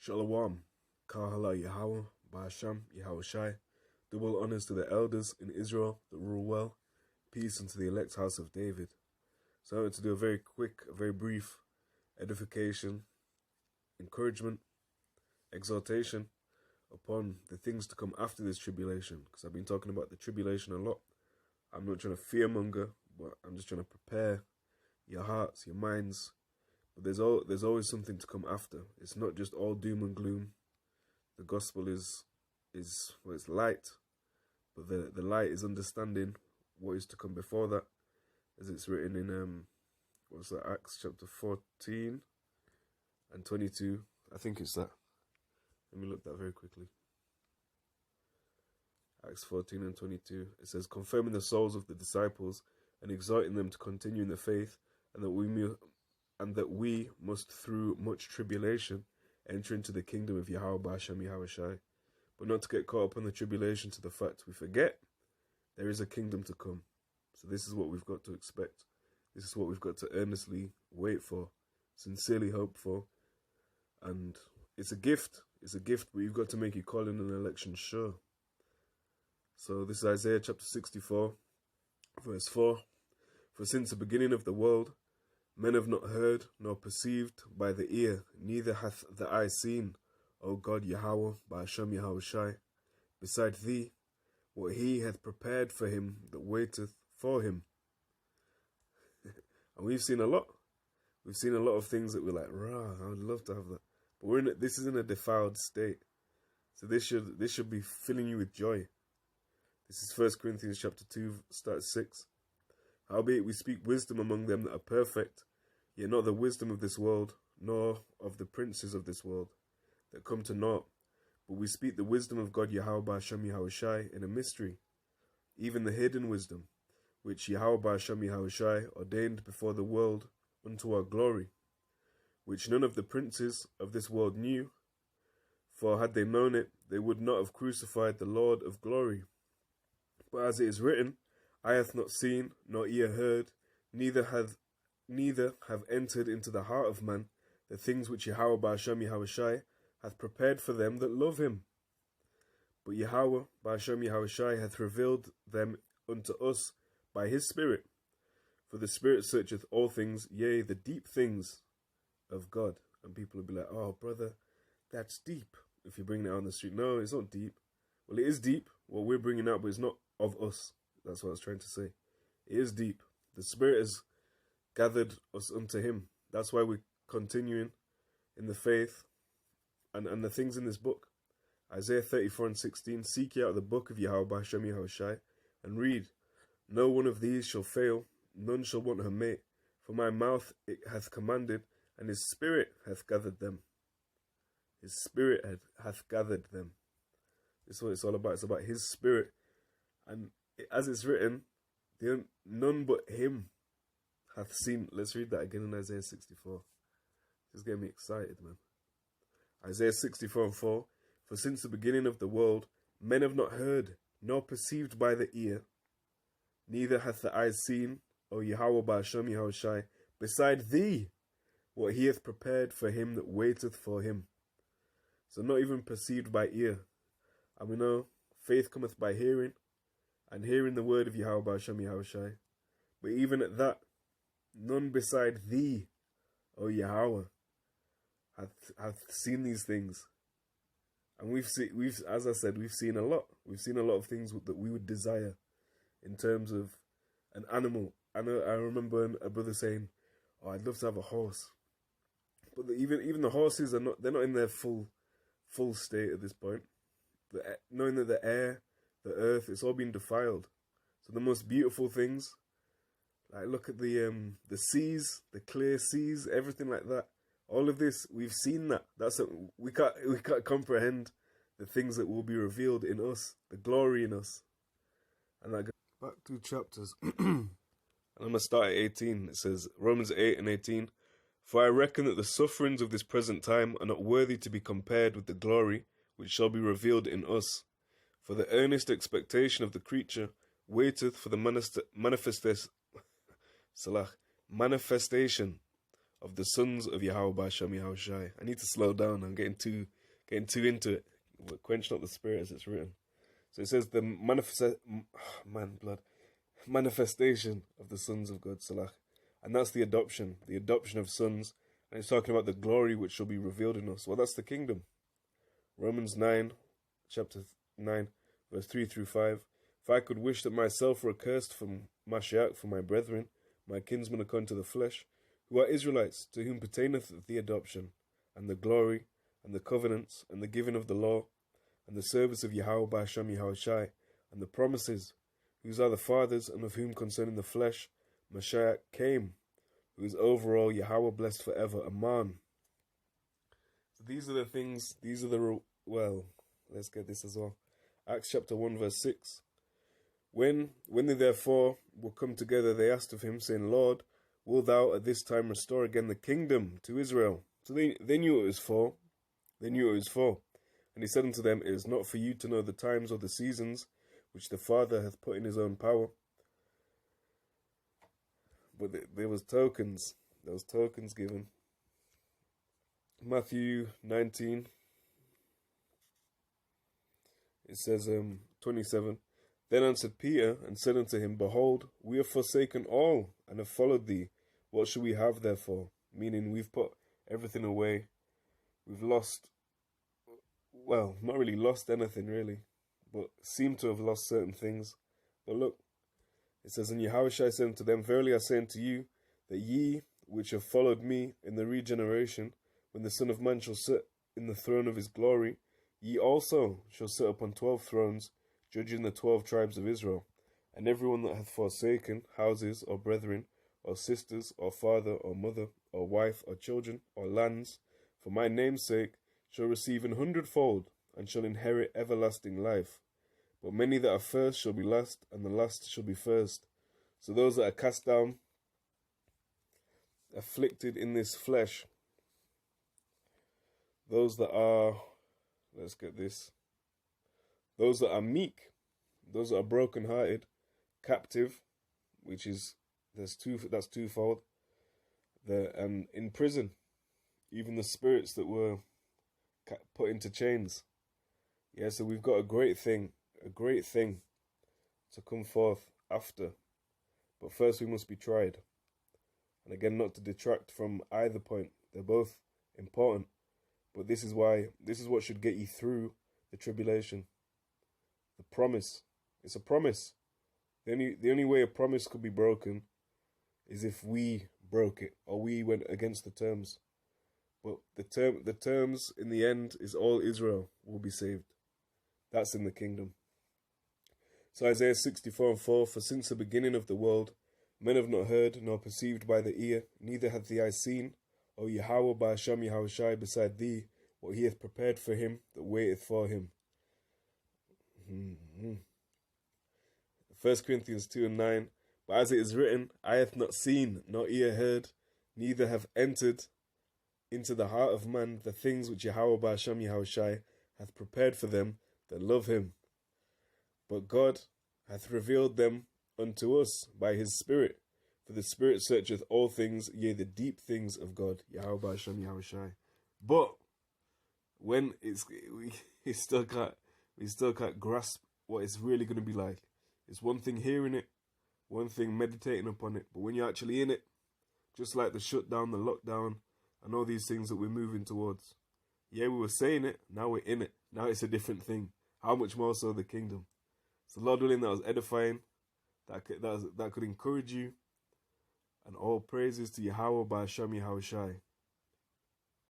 Shalom, Yahawah, bahasham, Yahawashi. Double honors to the elders in Israel that rule well. Peace unto the elect house of David. So I want to do a very quick, a very brief edification, encouragement, exhortation upon the things to come after this tribulation. Because I've been talking about the tribulation a lot. I'm not trying to fearmonger, but I'm just trying to prepare your hearts, your minds. But there's always something to come after. It's not just all doom and gloom. The gospel is well, it's light, but the light is understanding what is to come before that, as it's written in what's that, Acts chapter 14 and 22. I think it's that. Let me look that very quickly. Acts 14 and 22. It says, confirming the souls of the disciples and exhorting them to continue in the faith, and that we must through much tribulation enter into the kingdom of Yahawah, bahasham, Yahawashi. But not to get caught up on the tribulation to the fact we forget there is a kingdom to come. So this is what we've got to expect. This is what we've got to earnestly wait for, sincerely hope for. And it's a gift. It's a gift, but you've got to make your calling and election sure. So this is Isaiah chapter 64, verse 4. For since the beginning of the world, men have not heard, nor perceived by the ear, neither hath the eye seen, O God Yahawah, bahasham, Yahawashi, beside thee, what he hath prepared for him that waiteth for him. And we've seen a lot. We've seen a lot of things that we're like, rah, I would love to have that. But this is in a defiled state. So this should be filling you with joy. This is 1 Corinthians chapter 2, start 6. Howbeit we speak wisdom among them that are perfect, yet not the wisdom of this world, nor of the princes of this world, that come to naught. But we speak the wisdom of God Yahawah, bahasham, Yahawashi, in a mystery, even the hidden wisdom, which Yahawah, bahasham, Yahawashi, ordained before the world unto our glory, which none of the princes of this world knew, for had they known it, they would not have crucified the Lord of glory. But as it is written, eye hath not seen, nor ear heard, neither have entered into the heart of man the things which Yahawah, bahasham, Yahawashi, hath prepared for them that love him. But Yahawah, bahasham, Yahawashi, hath revealed them unto us by his Spirit. For the Spirit searcheth all things, yea, the deep things of God. And people will be like, oh, brother, that's deep. If you bring it out on the street, no, it's not deep. Well, it is deep, what we're bringing out, but it's not of us. That's what I was trying to say. It is deep. The Spirit has gathered us unto him. That's why we're continuing in the faith and the things in this book. Isaiah 34 and 16, seek ye out the book of Yahawah, bahasham, Yahawashi, and read. No one of these shall fail, none shall want her mate. For my mouth it hath commanded, and his Spirit hath gathered them. His Spirit hath gathered them. This is what it's all about. It's about his Spirit. And as it's written, none but him hath seen. Let's read that again in Isaiah 64. Just getting me excited, man. Isaiah 64 and 4. For since the beginning of the world, men have not heard, nor perceived by the ear, neither hath the eye seen, O Yahawah, bahasham, Yahawashi, beside thee, what he hath prepared for him that waiteth for him. So not even perceived by ear. And we know faith cometh by hearing, and hearing the word of Yahawah, bahasham, Yahawashi. But even at that, none beside thee, O Yahawah, hath seen these things. And we've as I said, we've seen a lot. We've seen a lot of things that we would desire in terms of an animal. I remember a brother saying, oh, I'd love to have a horse. But even the horses they're not in their full state at this point. Knowing that the air, the earth, it's all been defiled. So the most beautiful things, like look at the seas, the clear seas, everything like that. All of this, we've seen that. We can't comprehend the things that will be revealed in us, the glory in us. And that goes back 2 chapters. And I'm gonna start at 18. It says Romans 8 and 18. For I reckon that the sufferings of this present time are not worthy to be compared with the glory which shall be revealed in us. For the earnest expectation of the creature waiteth for the manifestation of the sons of Yahawah, bahasham, Yahawashi. I need to slow down. I'm getting too getting too into it. But quench not the spirit, as it's written. So it says the manifestation of the sons of God, Salah. And that's the adoption of sons. And it's talking about the glory which shall be revealed in us. Well, that's the kingdom. Romans 9, chapter 9, verse 3 through 5. If I could wish that myself were accursed from Mashiach for my brethren, my kinsmen according to the flesh, who are Israelites, to whom pertaineth the adoption, and the glory, and the covenants, and the giving of the law, and the service of Yahawah, bahasham, Yahawashi, and the promises, whose are the fathers, and of whom concerning the flesh Mashiach came, who is over all, Yahawah blessed forever. Amen. So these are the things, let's get this as well. Acts chapter 1 verse 6. When they therefore were come together, they asked of him, saying, Lord, wilt thou at this time restore again the kingdom to Israel? So they knew what it was for. They knew what it was for. And he said unto them, it is not for you to know the times or the seasons which the Father hath put in his own power. But there was tokens. There was tokens given. Matthew 19. It says 27. Then answered Peter and said unto him, Behold, we have forsaken all and have followed thee. What shall we have therefore? Meaning we've put everything away. We've lost, well, not really lost anything really, but seem to have lost certain things. But look, it says, And Yahawashi said unto them, Verily I say unto you, that ye which have followed me in the regeneration, when the Son of Man shall sit in the throne of his glory, ye also shall sit upon 12 thrones, judging the 12 tribes of Israel. And everyone that hath forsaken houses, or brethren, or sisters, or father, or mother, or wife, or children, or lands, for my name's sake, shall receive 100-fold, and shall inherit everlasting life. But many that are first shall be last, and the last shall be first. So those that are cast down, afflicted in this flesh, those that are, let's get this, those that are meek, those that are broken-hearted, captive, which is, that's twofold, and in prison, even the spirits that were put into chains. Yeah, so we've got a great thing to come forth after. But first we must be tried. And again, not to detract from either point. They're both important. But this is what should get you through the tribulation. The promise. It's a promise. The only way a promise could be broken is if we broke it, or we went against the terms. But the terms in the end is all Israel will be saved. That's in the kingdom. So Isaiah 64:4, For since the beginning of the world, men have not heard, nor perceived by the ear, neither hath the eye seen, O Yahawah, bahasham, Yahawashi, beside thee, what he hath prepared for him that waiteth for him. 1 Corinthians 2:9, But as it is written, eye hath not seen, nor ear heard, neither have entered into the heart of man the things which Yahawah, bahasham, Yahawashi, hath prepared for them that love him. But God hath revealed them unto us by his Spirit. For the Spirit searcheth all things, yea, the deep things of God. Yahawah, bahasham, Yahawashi. But when we still can't grasp what it's really going to be like. It's one thing hearing it, one thing meditating upon it, but when you're actually in it, just like the shutdown, the lockdown, and all these things that we're moving towards. Yeah, we were saying it, now we're in it. Now it's a different thing. How much more so the kingdom? So Lord willing, that was edifying, that could encourage you. And all praises to Yahawah, bahasham, Yahawashi.